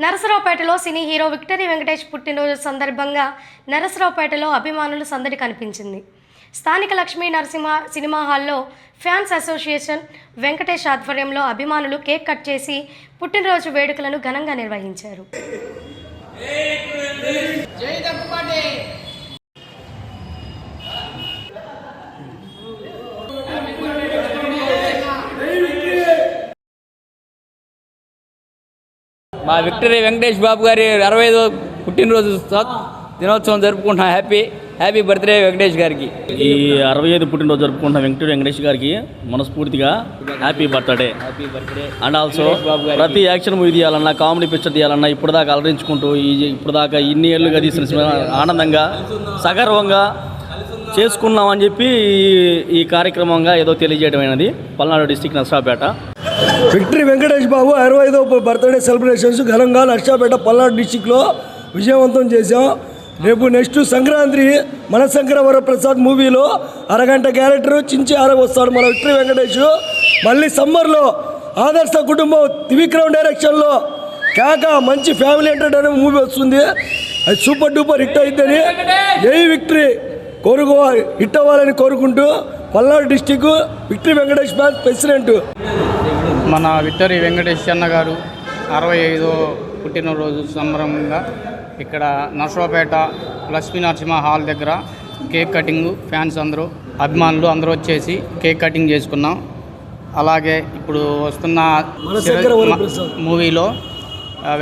నరసరావుపేటలో cine hero victory Venkatesh పుట్టినరోజు సందర్భంగా నరసరావుపేటలో అభిమానులు సందడి కనిపించింది. స్థానిక లక్ష్మీ నరసింహ సినిమా హాల్లో ఫ్యాన్స్ అసోసియేషన్ వెంకటేష్ ఆధ్వర్యంలో అభిమానులు కేక్ కట్ చేసి పుట్టినరోజు వేడుకలను ఘనంగా నిర్వహించారు. మా విక్టరీ వెంకటేష్ బాబు గారి 65వ పుట్టినరోజు దినోత్సవం జరుపుకుంటున్నాం. హ్యాపీ బర్త్డే వెంకటేష్ గారికి. ఈ 65 పుట్టినరోజు జరుపుకుంటున్న వెంకటరీ వెంకటేష్ గారికి మనస్ఫూర్తిగా హ్యాపీ బర్త్డే. అండ్ ఆల్సో ప్రతి యాక్షన్ మూవీ తీయాలన్నా, కామెడీ పిక్చర్ తీయాలన్నా ఇప్పటిదాకా అలరించుకుంటూ ఇప్పటిదాకా ఇన్ని ఏళ్ళుగా తీసిన సినిమా ఆనందంగా సగర్వంగా చేసుకున్నామని చెప్పి ఈ కార్యక్రమంగా ఏదో తెలియజేయడమైనది. పల్నాడు డిస్టిక్ నరసరావుపేట. విక్టరీ వెంకటేష్ బాబు 65వ బర్త్డే సెలబ్రేషన్స్ ఘనంగా నరసరావుపేట పల్నాడు డిస్టిక్లో విజయవంతం చేశాం. రేపు నెక్స్ట్ సంక్రాంతి మనశంకర వరప్రసాద్ మూవీలో అరగంట క్యారెక్టర్ చించి వస్తాడు మన విక్టరీ వెంకటేష్. మళ్ళీ సమ్మర్లో ఆదర్శ కుటుంబం త్రివిక్రమ్ డైరెక్షన్లో కేక మంచి ఫ్యామిలీ ఎంటర్టైన్మెంట్ మూవీ వస్తుంది. అది సూపర్ డూపర్ హిట్ అవుతుంది. జై విక్టరీ హిట్ అవ్వాలని కోరుకుంటూ Palnadu district victory Venkatesh bank president. మన విక్టరీ వెంకటేష్ అన్న గారు 65వ పుట్టినరోజు సంబరంగా ఇక్కడ నరసరావుపేట లక్ష్మీ నరసింహ హాల్ దగ్గర కేక్ కటింగ్ ఫ్యాన్స్ అందరూ అభిమానులు అందరూ వచ్చేసి కేక్ కటింగ్ చేసుకున్నాం. అలాగే ఇప్పుడు వస్తున్న మూవీలో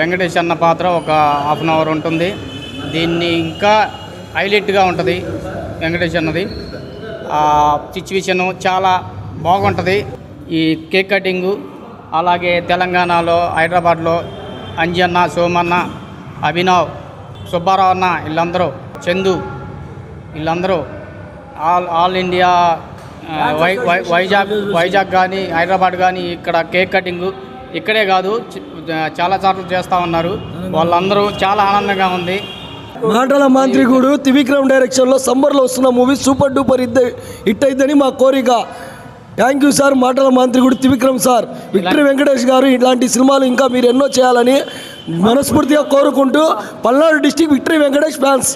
వెంకటేష్ అన్న పాత్ర ఒక హాఫ్ అన్ అవర్ ఉంటుంది. దీన్ని ఇంకా హైలైట్గా ఉంటుంది వెంకటేష్ అన్నది. సిచ్యువేషను చాలా బాగుంటుంది ఈ కేక్ కటింగు. అలాగే తెలంగాణలో హైదరాబాద్లో అంజన్న, సోమన్న, అభినవ్, సుబ్బారావు అన్న వీళ్ళందరూ, చందు వీళ్ళందరూ ఆల్ ఇండియా వైజాగ్ కానీ హైదరాబాద్ కానీ ఇక్కడ కేక్ కటింగు ఇక్కడే కాదు చాలా సార్లు చేస్తూ ఉన్నారు. వాళ్ళందరూ చాలా ఆనందంగా ఉంది. మాటల మాంత్రికుడు త్రివిక్రమ్ డైరెక్షన్లో సమ్మర్లో వస్తున్న మూవీ సూపర్ డూపర్ హిట్ అయిద్దని మా కోరిక. Thank you sir. మాటల మాంత్రికుడు త్రివిక్రమ్ సార్. విక్టరీ వెంకటేష్ గారు ఇలాంటి సినిమాలు ఇంకా మీరు ఎన్నో చేయాలని మనస్ఫూర్తిగా కోరుకుంటూ Palnadu district victory Venkatesh fans.